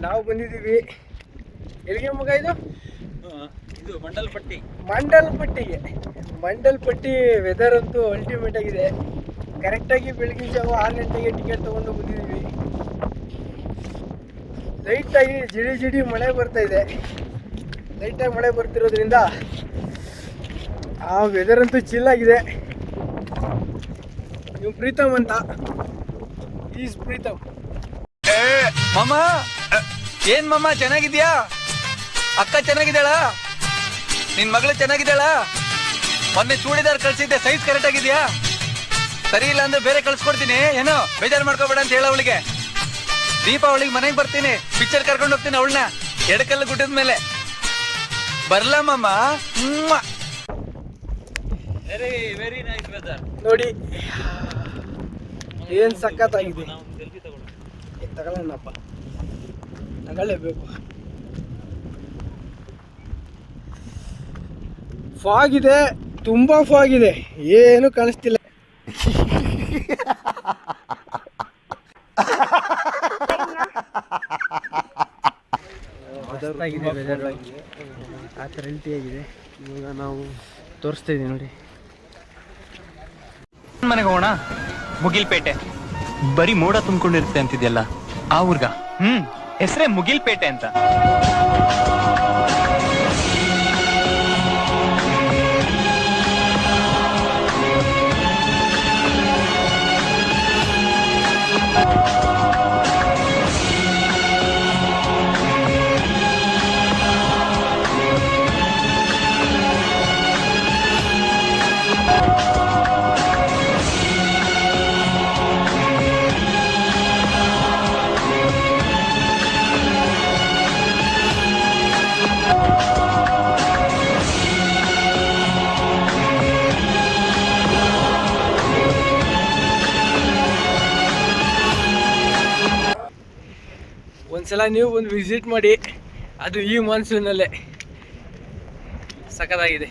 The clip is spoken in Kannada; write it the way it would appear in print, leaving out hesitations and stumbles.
ನಾವು ಬಂದಿದ್ದೀವಿ ಎಲ್ಲಿಗೆ ಮಗ ಇದು ಮಂಡಲ್ಪಟ್ಟಿ. ಮಂಡಲ್ಪಟ್ಟಿ ವೆದರ್ ಅಂತೂ ಅಲ್ಟಿಮೇಟ್ ಆಗಿದೆ. ಕರೆಕ್ಟಾಗಿ ಬೆಳಗಿನ ಜಾವ 6 ಗಂಟೆಗೆ ಟಿಕೆಟ್ ತೊಗೊಂಡು ಬಂದಿದ್ದೀವಿ. ಲೈಟಾಗಿ ಜಿಡಿ ಮಳೆ ಬರ್ತಾ ಇದೆ. ಲೈಟಾಗಿ ಮಳೆ ಬರ್ತಿರೋದ್ರಿಂದ ಆ ವೆದರ್ ಅಂತೂ ಚಿಲ್ ಆಗಿದೆ. ನೀವು ಪ್ರೀತಮ್ ಅಂತ, ಈಸ್ ಪ್ರೀತಮ್. ಮಾಮ ಏನ್ ಮಾಮ ಚೆನ್ನಾಗಿದ್ಯಾ? ಅಕ್ಕ ಚೆನ್ನಾಗಿದ್ದಾಳ? ನಿನ್ ಮಗಳು ಚೆನ್ನಾಗಿದ್ದಾಳ? ಮೊನ್ನೆ ಚೂಡಿದಾರ್ ಕಳ್ಸಿದ್ದೆ, ಸೈಜ್ ಕರೆಕ್ಟ್ ಆಗಿದ್ಯಾ? ಸರಿ ಇಲ್ಲ ಅಂದ್ರೆ ಬೇರೆ ಕಳ್ಸ್ಕೊಡ್ತೀನಿ, ಏನೋ ಬೇಜಾರು ಮಾಡ್ಕೋಬೇಡ ಅಂತ ಹೇಳ ಅವಳಿಗೆ. ದೀಪಾವಳಿಗೆ ಮನೆಗೆ ಬರ್ತೀನಿ, ಪಿಕ್ಚರ್ ಕರ್ಕೊಂಡು ಹೋಗ್ತೀನಿ ಅವಳನ್ನ ಎಡಕಲ್ಲು ಗುಡ್ಡದ ಮೇಲೆ. ಬರ್ಲಾ ಮಾಮ? ವೆರಿ ನೈಸ್ ವೆದರ್ ನೋಡಿ ಏನ್ ಸಖತ್ತಾಗಿದೆ. ತಗೊಳ್ಳೋಣಪ್ಪ, ತಗೊಳ್ಳೇಬೇಕು. ಫಾಗ್ ಇದೆ, ತುಂಬಾ ಫಾಗ್ ಇದೆ, ಏನು ಕಾಣಿಸ್ತಿಲ್ಲ. ಆ ಥರ ಆಗಿದೆ. ಇವಾಗ ನಾವು ತೋರಿಸ್ತಾ ಇದೀವಿ ನೋಡಿ. ಮನೆಗೆ ಹೋಗೋಣ. ಮುಗಿಲ್ಪೇಟೆ ಬರೀ ಮೋಡ ತುಂಬಿಕೊಂಡಿರುತ್ತೆ ಅಂತಿದ್ಯಲ್ಲ, ಆ ಊರ್ಗ. ಹೆಸರೇ ಮುಗಿಲ್ಪೇಟೆ ಅಂತ. ಒಂದ್ಸಲ ನೀವು ಒಂದು ವಿಸಿಟ್ ಮಾಡಿ, ಅದು ಈ ಮಾನ್ಸೂನಲ್ಲೇ. ಸಖತ್ತಾಗಿದೆ.